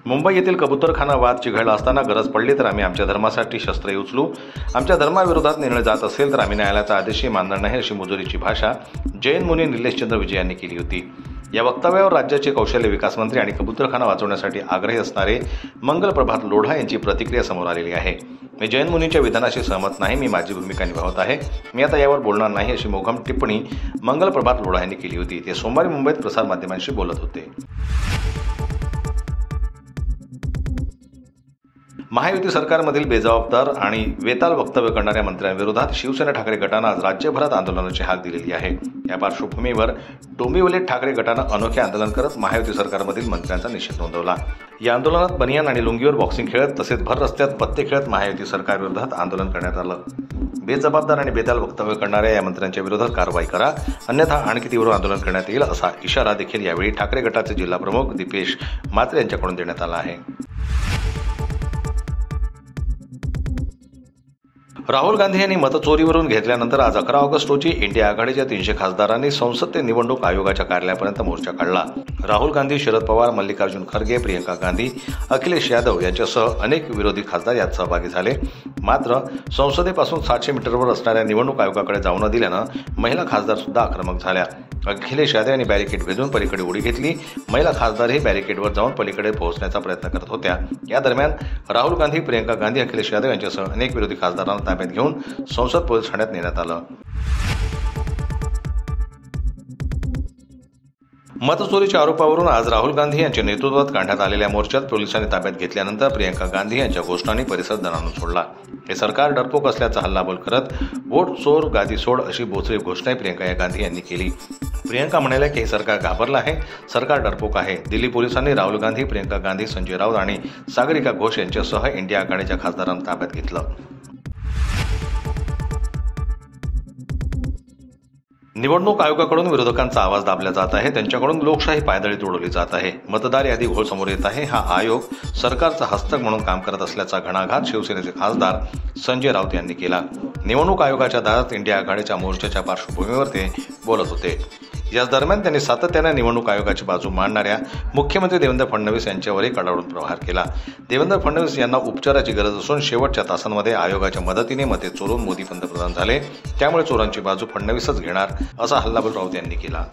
मुंबई येथील कबूतरखाना वाद चिघळला असताना गरज पडली तर आम्ही आमच्या धर्मासाठी शस्त्रे उचलू, आमच्या धर्माविरोधात निर्णय जात असेल तर आम्ही न्यायालयाचा आदेशही मानणार नाही, अशी मुजोरीची भाषा जैन मुनी निलेशचंद्र विजय यांनी केली होती। या वक्तव्यावर राज्याचे कौशल्य विकास मंत्री आणि कबूतरखाना वाचवण्यासाठी आग्रही असणारे मंगल प्रभात लोढा यांची प्रतिक्रिया समोर आलेली आहे। मी जैन मुनींच्या विधानाशी सहमत नाही, मी माझी भूमिका निभावत आहे, मी आता यावर बोलणार नाही, अशी मोघम टिप्पणी मंगल प्रभात लोढा यांनी केली होती। ते सोमवारी मुंबईत प्रसारमाध्यमांशी बोलत होते। महायुती सरकारमधील बेजबाबदार आणि वेताल वक्तव्य करणाऱ्या मंत्र्यांविरोधात शिवसेना ठाकरे गटानं आज राज्यभरात आंदोलनाची हाक दिलेली आहे। या पार्श्वभूमीवर डोंबिवलीत ठाकरे गटानं अनोखे आंदोलन करत महायुती सरकारमधील मंत्र्यांचा निषेध नोंदवला। या आंदोलनात बनियान आणि लुंगीवर बॉक्सिंग खेळत तसेच भर रस्त्यात पत्ते खेळत महायुती सरकारविरोधात आंदोलन करण्यात आलं। बेजबाबदार आणि बेताल वक्तव्य करणाऱ्या या मंत्र्यांच्या विरोधात कारवाई करा, अन्यथा आणखी तीव्र आंदोलन करण्यात येईल, असा इशारा देखील यावेळी ठाकरे गटाचे जिल्हा प्रमुख दीपेश म्हात्रे यांच्याकडून देण्यात आला आहे। राहुल गांधी यांनी मतचोरीवरून घेतल्यानंतर आज 11 ऑगस्ट रोजी इंडिया आघाडीच्या 300 खासदारांनी संसद ते निवडणूक आयोगाच्या कार्यालयापर्यंत मोर्चा काढला। राहुल गांधी, शरद पवार, मल्लिकार्जुन खरगे, प्रियंका गांधी, अखिलेश यादव यांच्यासह अनेक विरोधी खासदार यात सहभागी झाले। मात्र संसदेपासून 700 मीटरवर असणाऱ्या निवडणूक आयोगाकडे जाऊ न दिल्यानं महिला खासदार सुद्धा आक्रमक झाल्या। अखिलेश यादव यांनी बॅरिकेड भेदून पलीकडे उडी घेतली। महिला खासदारही बॅरिकेडवर जाऊन पलीकडे पोहोचण्याचा प्रयत्न करत होत्या। या दरम्यान राहुल गांधी, प्रियंका गांधी, अखिलेश यादव यांच्यासह अनेक विरोधी खासदारांना ताब्यात घेऊन संसद पोलीस ठाण्यात नेण्यात आलं। मतचोरीच्या आरोपावरून आज राहुल गांधी यांच्या नेतृत्वात काढण्यात आलेल्या मोर्चात पोलिसांनी ताब्यात घेतल्यानंतर प्रियंका गांधी यांच्या घोषणांनी परिसर दणाणून सोडला। हे सरकार डरपोक असल्याचा हल्लाबोल करत वोट चोर गादी सोड अशी बोचरी घोषणाही प्रियंका गांधी यांनी केली। प्रियंका म्हणाल्या की हे सरकार घाबरलं आहे, सरकार डरपोक आहे। दिल्ली पोलिसांनी राहुल गांधी, प्रियंका गांधी, संजय राऊत आणि सागरिका घोष यांच्यासह इंडिया आघाडीच्या खासदारांना ताब्यात घेतलं। निवडणूक आयोगाकडून विरोधकांचा आवाज दाबला जात आहे, त्यांच्याकडून लोकशाही पायदळी तोडवली जात आहे, मतदार यादी घोळ समोर येत आहे। हा आयोग सरकारचा हस्तक म्हणून काम करत असल्याचा घणाघात शिवसेनेचे खासदार संजय राऊत यांनी केला। निवडणूक आयोगाच्या दारात इंडिया आघाडीच्या मोर्चाच्या पार्श्वभूमीवर ते बोलत होते। याच दरम्यान त्यांनी सातत्याने निवडणूक आयोगाची बाजू मांडणाऱ्या मुख्यमंत्री देवेंद्र फडणवीस यांच्यावरही कडाडून प्रहार केला। देवेंद्र फडणवीस यांना उपचाराची गरज असून शेवटच्या तासांमध्ये आयोगाच्या मदतीने मते चोरून मोदी पंतप्रधान झाले, त्यामुळे चोरांची बाजू फडणवीसच घेणार, असा हल्लाबोल राऊत यांनी केला।